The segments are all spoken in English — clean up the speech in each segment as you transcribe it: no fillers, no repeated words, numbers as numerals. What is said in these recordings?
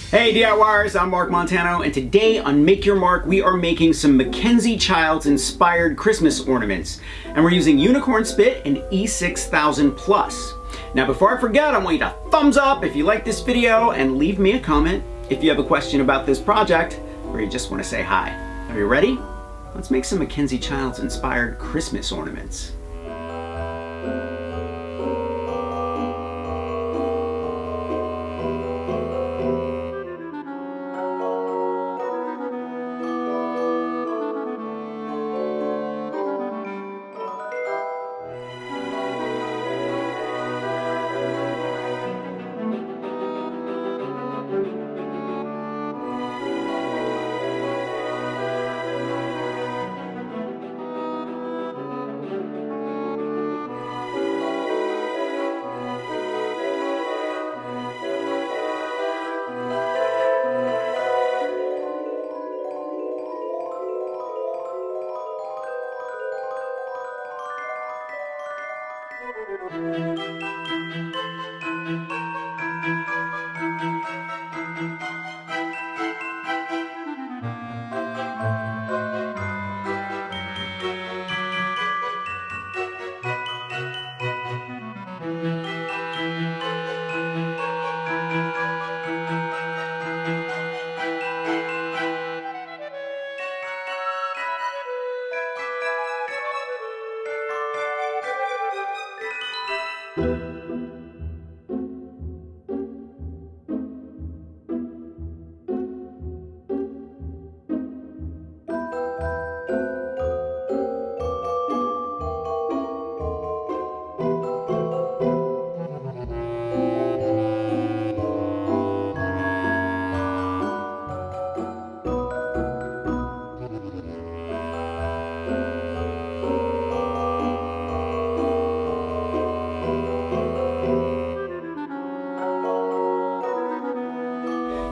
Hey DIYers, I'm Mark Montano, and today on Make Your Mark we are making some MacKenzie Childs inspired Christmas ornaments, and we're using unicorn spit and E6000 Plus. Now before I forget, I want you to thumbs up if you like this video and leave me a comment if you have a question about this project or you just want to say hi. Are you ready? Let's make some MacKenzie Childs inspired Christmas ornaments.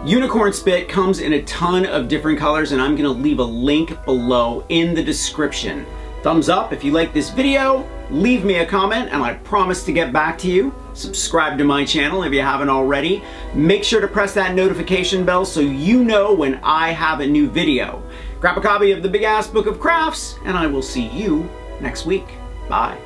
Unicorn spit comes in a ton of different colors, and I'm gonna leave a link below in the description. Thumbs up if you like this video, leave me a comment, and I promise to get back to you. Subscribe to my channel if you haven't already. Make sure to press that notification bell so you know when I have a new video. Grab a copy of the Big Ass Book of Crafts, and I will see you next week. Bye.